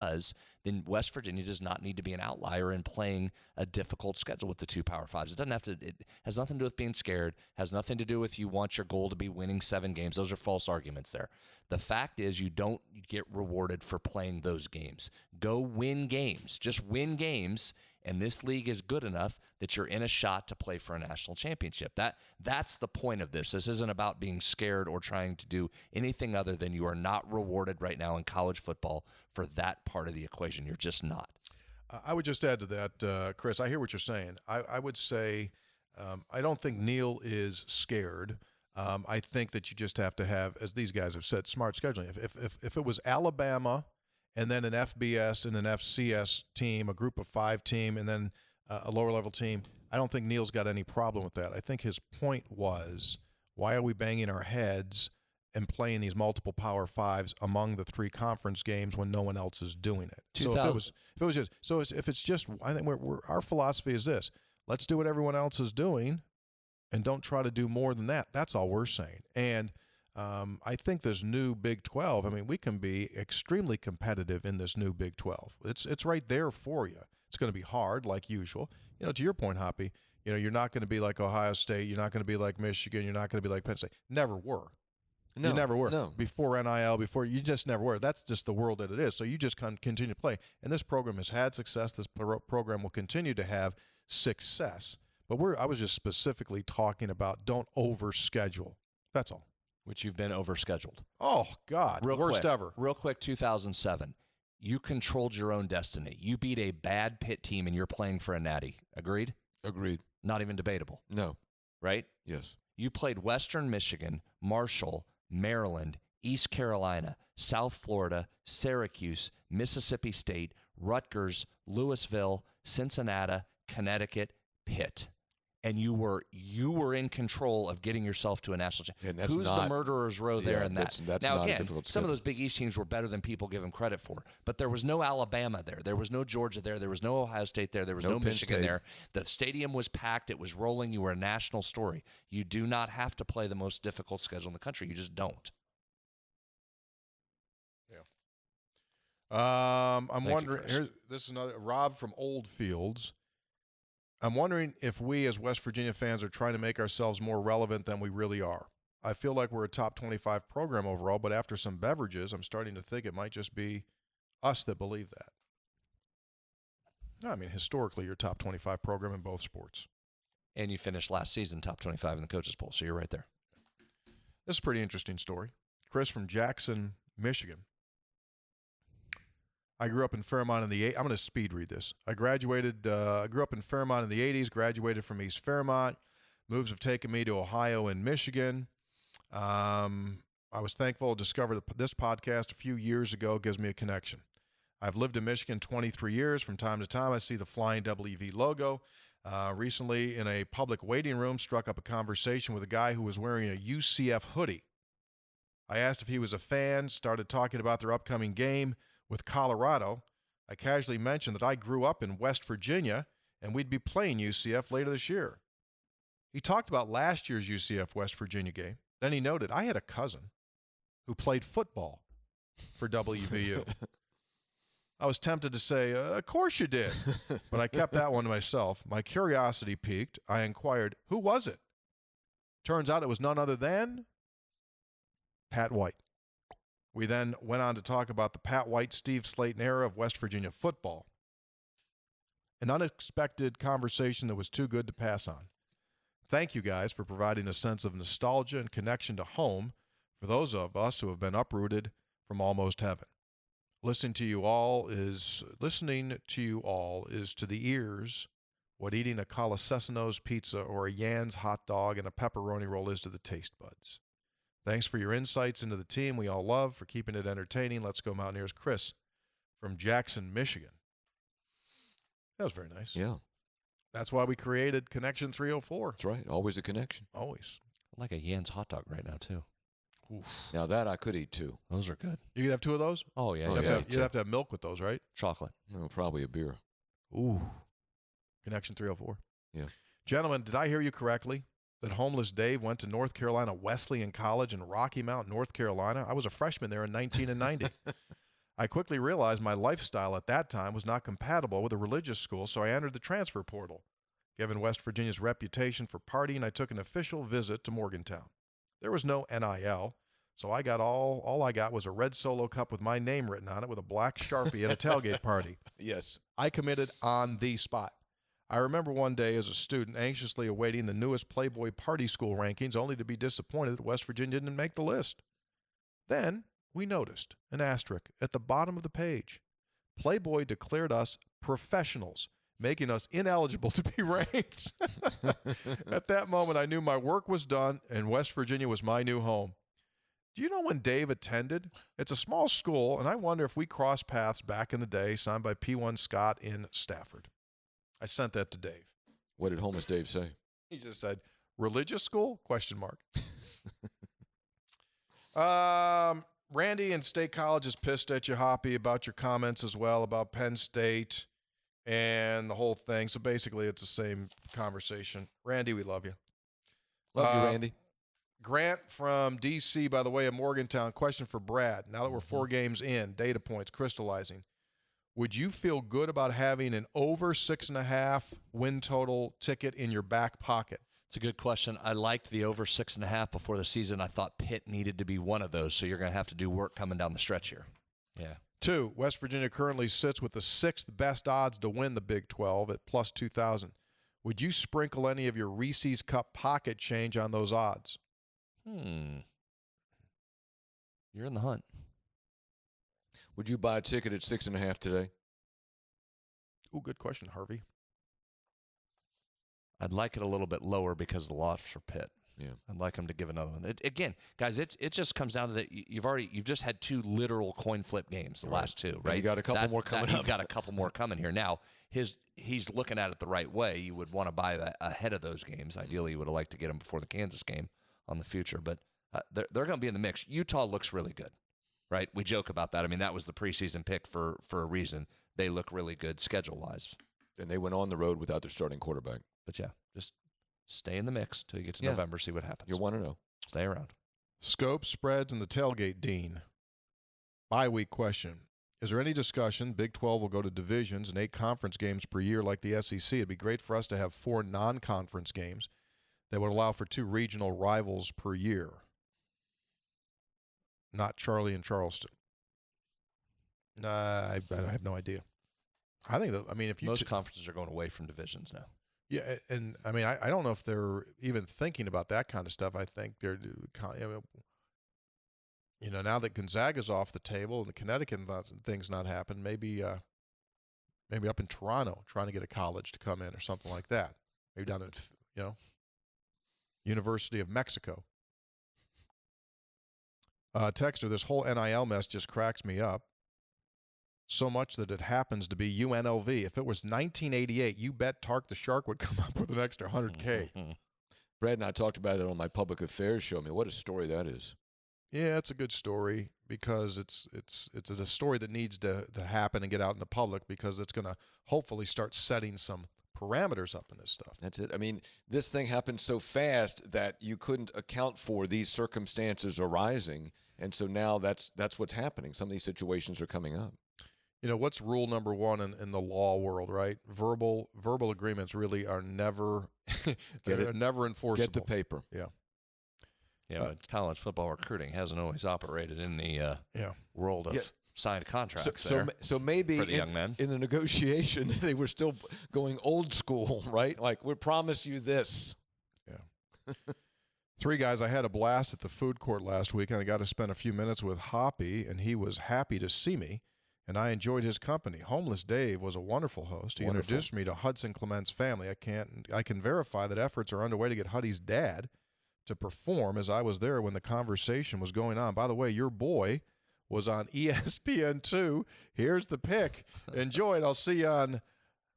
does, then West Virginia does not need to be an outlier in playing a difficult schedule with the two Power Fives. It doesn't have to. It has nothing to do with being scared. Has nothing to do with you want your goal to be winning 7 games. Those are false arguments there. The fact is you don't get rewarded for playing those games. Go win games. Just win games. And this league is good enough that you're in a shot to play for a national championship. That's the point of this. This isn't about being scared or trying to do anything other than you are not rewarded right now in college football for that part of the equation. You're just not. I would just add to that, Chris, I hear what you're saying. I would say I don't think Neil is scared. I think that you just have to have, as these guys have said, smart scheduling. If it was Alabama and then an FBS and an FCS team, a group of 5 team, and then a lower-level team, I don't think Neil's got any problem with that. I think his point was, why are we banging our heads and playing these multiple Power Fives among the 3 conference games when no one else is doing it? So if it's just, I think our philosophy is this: let's do what everyone else is doing, and don't try to do more than that. That's all we're saying. And I think this new Big 12, I mean, we can be extremely competitive in this new Big 12. It's right there for you. It's going to be hard, like usual. You know, to your point, Hoppy, you know, you're not going to be like Ohio State. You're not going to be like Michigan. You're not going to be like Penn State. Never were. No, you never were. No. Before NIL, you just never were. That's just the world that it is. So you just continue to play. And this program has had success. This program will continue to have success. But I was just specifically talking about don't overschedule. That's all. Which you've been overscheduled. Oh, God. Worst ever. Real quick, 2007. You controlled your own destiny. You beat a bad Pitt team, and you're playing for a natty. Agreed? Agreed. Not even debatable. No. Right? Yes. You played Western Michigan, Marshall, Maryland, East Carolina, South Florida, Syracuse, Mississippi State, Rutgers, Louisville, Cincinnati, Connecticut, Pitt. And you were in control of getting yourself to a national championship. Who's the murderer's row there in that? That's now, not again, a difficult some of those Big East teams were better than people give them credit for. But there was no Alabama there. There was no Georgia there. There was no Ohio State there. There was no Michigan there. The stadium was packed. It was rolling. You were a national story. You do not have to play the most difficult schedule in the country. You just don't. Yeah. I'm wondering. This is another Rob from Oldfields. I'm wondering if we as West Virginia fans are trying to make ourselves more relevant than we really are. I feel like we're a top 25 program overall, but after some beverages, I'm starting to think it might just be us that believe that. No, I mean, historically, you're a top 25 program in both sports. And you finished last season top 25 in the coaches poll, so you're right there. This is a pretty interesting story. Chris from Jackson, Michigan. I grew up in Fairmont in the 80s. I'm going to speed read this. I grew up in Fairmont in the 80s, graduated from East Fairmont. Moves have taken me to Ohio and Michigan. I was thankful to discover this podcast a few years ago. It gives me a connection. I've lived in Michigan 23 years. From time to time, I see the flying WV logo. Recently, in a public waiting room, struck up a conversation with a guy who was wearing a UCF hoodie. I asked if he was a fan, started talking about their upcoming game with Colorado. I casually mentioned that I grew up in West Virginia and we'd be playing UCF later this year. He talked about last year's UCF West Virginia game. Then he noted, I had a cousin who played football for WVU. I was tempted to say, of course you did, but I kept that one to myself. My curiosity piqued. I inquired, who was it? Turns out it was none other than Pat White. We then went on to talk about the Pat White, Steve Slayton era of West Virginia football. An unexpected conversation that was too good to pass on. Thank you guys for providing a sense of nostalgia and connection to home for those of us who have been uprooted from almost heaven. Listening to you all is to the ears what eating a Colasesano's pizza or a Yan's hot dog and a pepperoni roll is to the taste buds. Thanks for your insights into the team we all love, for keeping it entertaining. Let's go Mountaineers. Chris from Jackson, Michigan. That was very nice. Yeah. That's why we created Connection 304. That's right. Always a connection. Always. I like a Yan's hot dog right now, too. Oof. Now that I could eat too. Those are good. You could have 2 of those? Oh, yeah. You'd have to have milk with those, right? Chocolate. No, probably a beer. Ooh. Connection 304. Yeah. Gentlemen, did I hear you correctly that homeless Dave went to North Carolina Wesleyan College in Rocky Mount, North Carolina? I was a freshman there in 1990. I quickly realized my lifestyle at that time was not compatible with a religious school, so I entered the transfer portal. Given West Virginia's reputation for partying, I took an official visit to Morgantown. There was no NIL, so I got all I got was a red Solo cup with my name written on it with a black Sharpie at a tailgate party. Yes. I committed on the spot. I remember one day as a student anxiously awaiting the newest Playboy party school rankings, only to be disappointed that West Virginia didn't make the list. Then we noticed an asterisk at the bottom of the page. Playboy declared us professionals, making us ineligible to be ranked. At that moment, I knew my work was done and West Virginia was my new home. Do you know when Dave attended? It's a small school, and I wonder if we crossed paths back in the day, signed by P1 Scott in Stafford. I sent that to Dave. What did homeless Dave say? He just said, religious school? ? Randy in State College is pissed at you, Hoppy, about your comments as well about Penn State and the whole thing. So basically, it's the same conversation. Randy, we love you. Love you, Randy. Grant from D.C., by the way, of Morgantown. Question for Brad. Now that we're 4 games in, data points crystallizing. Would you feel good about having an over 6.5 win total ticket in your back pocket? It's a good question. I liked the over 6.5 before the season. I thought Pitt needed to be one of those, so you're going to have to do work coming down the stretch here. Yeah. 2, West Virginia currently sits with the 6th best odds to win the Big 12 at plus 2,000. Would you sprinkle any of your Reese's Cup pocket change on those odds? You're in the hunt. Would you buy a ticket at 6.5 today? Ooh, good question, Harvey. I'd like it a little bit lower because of the loss for Pitt. Yeah. I'd like them to give another one. Again, guys, it just comes down to that you've just had 2 literal coin flip games, the last 2, right? And you got a couple more coming up. You've got a couple more coming here. Now, he's looking at it the right way. You would want to buy that ahead of those games. Ideally, you would have liked to get them before the Kansas game on the future, but they're going to be in the mix. Utah looks really good, right? We joke about that. I mean, that was the preseason pick for a reason. They look really good schedule-wise. And they went on the road without their starting quarterback. But, yeah, just stay in the mix till you get to November, see what happens. You're 1-0. Stay around. Scope, spreads, and the tailgate dean. Bye-week question. Is there any discussion Big 12 will go to divisions and 8 conference games per year like the SEC? It'd be great for us to have 4 non-conference games that would allow for 2 regional rivals per year. Not Charlie and Charleston. I have no idea. I think that, I mean, if you most conferences are going away from divisions now. Yeah, and I mean, I don't know if they're even thinking about that kind of stuff. I think they're, you know, now that Gonzaga's off the table and the Connecticut thing's not happened, maybe up in Toronto trying to get a college to come in or something like that. Maybe down at, University of Mexico. Texter, this whole NIL mess just cracks me up. So much that it happens to be UNLV. If it was 1988, you bet Tark the Shark would come up with an extra $100K. Brad and I talked about it on my public affairs show. I mean, what a story that is. Yeah, it's a good story because it's a story that needs to happen and get out in the public because it's going to hopefully start setting some parameters up in this stuff. That's it. I mean, this thing happened so fast that you couldn't account for these circumstances arising, and so now that's what's happening. Some of these situations are coming up. You know, what's rule number 1 in the law world, right? Verbal agreements really are never never enforceable. Get the paper. Yeah. Yeah, but college football recruiting hasn't always operated in the world of signed contracts so maybe for the young men. In the negotiation, they were still going old school, right? Like, we promise you this. Yeah. 3 guys, I had a blast at the food court last week, and I got to spend a few minutes with Hoppy, and he was happy to see me. And I enjoyed his company. Homeless Dave was a wonderful host. He introduced me to Hudson Clement's family. I can verify that efforts are underway to get Huddy's dad to perform as I was there when the conversation was going on. By the way, your boy was on ESPN2. Here's the pick. Enjoy it. I'll see you on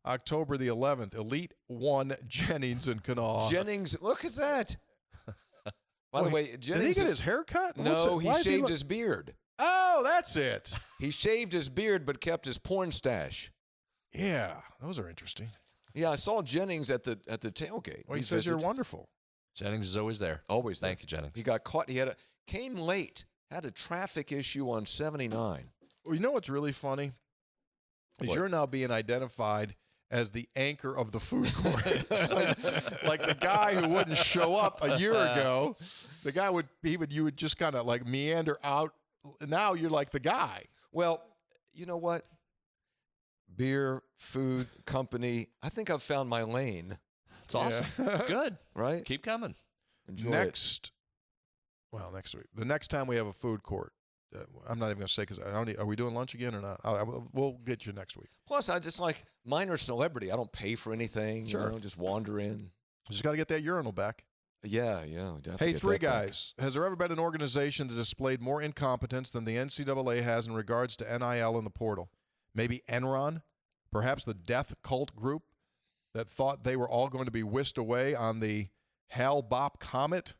October the 11th. Elite 1 Jennings in Kanawha. Jennings, look at that. By the way, Jennings, did he get his hair cut? No, he shaved his beard. Oh, that's it. He shaved his beard but kept his porn stash. Yeah, those are interesting. Yeah, I saw Jennings at the tailgate. Well, he says you're wonderful. Jennings is always there. Always there. Thank you, Jennings. He got caught. Came late. Had a traffic issue on 79. Well, you know what's really funny is What? you're now being identified as the anchor of the food court. like the guy who wouldn't show up a year ago. The guy you would just kind of like meander out. Now you're like the guy. Well, you know what? Beer, food, company. I think I've found my lane. It's awesome. It's good. Right? Keep coming. Enjoy it. Next week. The next time we have a food court, I'm not even going to say because are we doing lunch again or not? We'll get you next week. Plus, I just like minor celebrity. I don't pay for anything. Sure. Just wander in. Just got to get that urinal back. Yeah. Hey, three guys. Has there ever been an organization that displayed more incompetence than the NCAA has in regards to NIL in the portal? Maybe Enron? Perhaps the death cult group that thought they were all going to be whisked away on the Hale-Bopp comet?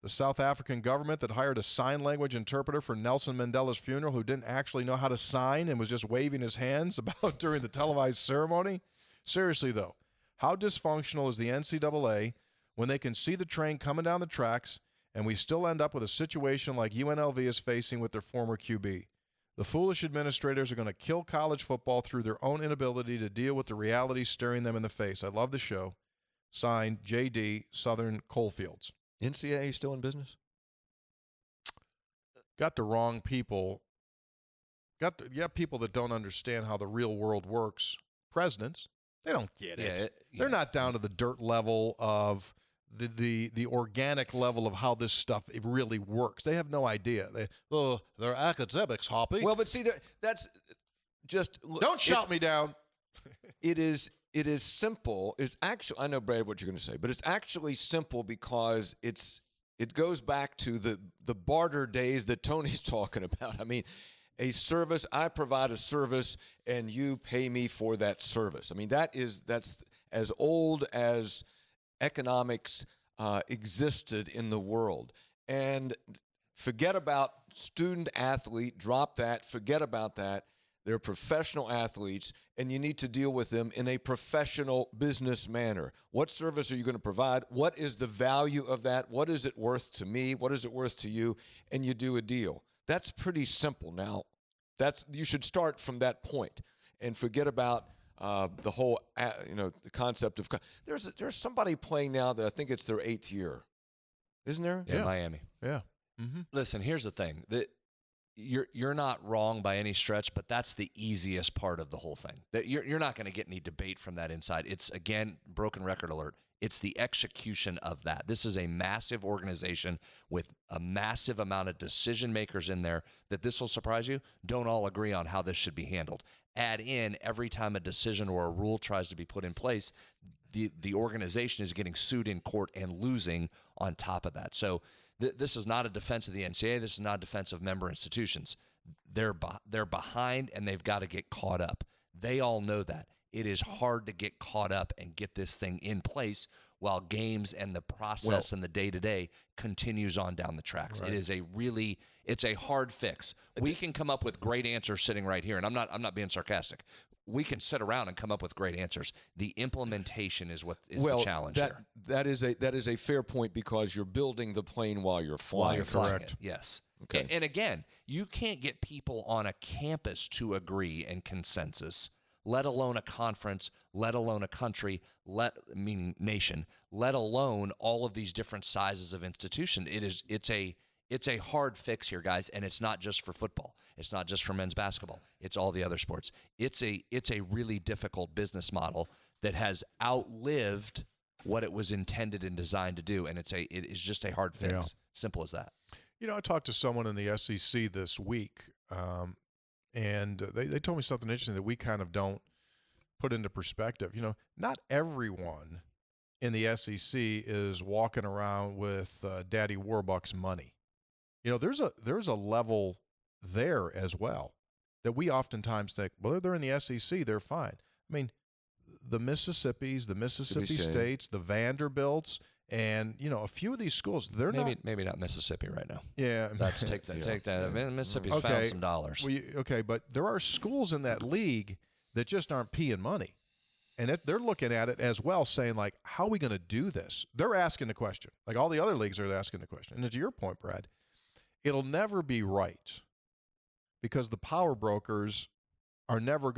The South African government that hired a sign language interpreter for Nelson Mandela's funeral who didn't actually know how to sign and was just waving his hands about during the televised ceremony? Seriously, though, how dysfunctional is the NCAA when they can see the train coming down the tracks and we still end up with a situation like UNLV is facing with their former QB? The foolish administrators are going to kill college football through their own inability to deal with the reality staring them in the face. I love the show. Signed, J.D. Southern Coalfields. NCAA still in business? Got the wrong people. People that don't understand how the real world works. Presidents, they don't get it. They're not down to the dirt level of the organic level of how this stuff it really works. They have no idea. They're academics, Hoppy. Well, but see, that's just don't shout me down. It is simple. It's actually, I know, Brad, what you're going to say, but it's actually simple because it goes back to the barter days that Tony's talking about. I mean, a service, I provide a service and you pay me for that service. I mean, that's as old as economics existed in the world. And forget about student athlete, drop that, forget about that. They're professional athletes, and you need to deal with them in a professional business manner. What service are you going to provide? What is the value of that? What is it worth to me? What is it worth to you? And you do a deal. That's pretty simple. Now, you should start from that point and forget about the whole the concept of there's somebody playing now that I think it's their 8th year, isn't there? Yeah, Miami. Yeah. Mm-hmm. Listen, here's the thing. You're not wrong by any stretch, but that's the easiest part of the whole thing. That you're not going to get any debate from that inside. It's, again, broken record alert. It's the execution of that. This is a massive organization with a massive amount of decision makers in there that, this will surprise you, don't all agree on how this should be handled. Add in every time a decision or a rule tries to be put in place, the organization is getting sued in court and losing on top of that. So this is not a defense of the NCAA. This is not a defense of member institutions. They're behind, and they've got to get caught up. They all know that. It is hard to get caught up and get this thing in place while games and the process and the day-to-day continues on down the tracks. Right. It's a hard fix. We can come up with great answers sitting right here, and I'm not being sarcastic. We can sit around and come up with great answers. The implementation is the challenge here. That is a fair point because you're building the plane while you're flying. While you're flying Correct. it, yes. Okay. And again, you can't get people on a campus to agree in consensus, let alone a conference, let alone a country, meaning nation, let alone all of these different sizes of institution. It's a hard fix here, guys, and it's not just for football. It's not just for men's basketball. It's all the other sports. It's a really difficult business model that has outlived what it was intended and designed to do, and it is just a hard fix. Yeah. Simple as that. You know, I talked to someone in the SEC this week, and they told me something interesting that we kind of don't put into perspective. You know, not everyone in the SEC is walking around with Daddy Warbucks money. You know, there's a level there as well that we oftentimes think, well, they're in the SEC, they're fine. I mean, the Mississippis, the Mississippi States, the Vanderbilts, and a few of these schools, they're maybe not Mississippi right now. Yeah, let's take that. Take that. Mississippi's found some dollars. Well, but there are schools in that league that just aren't peeing money, and they're looking at it as well, saying like, how are we going to do this? They're asking the question, like all the other leagues are asking the question. And to your point, Brad, it'll never be right because the power brokers are never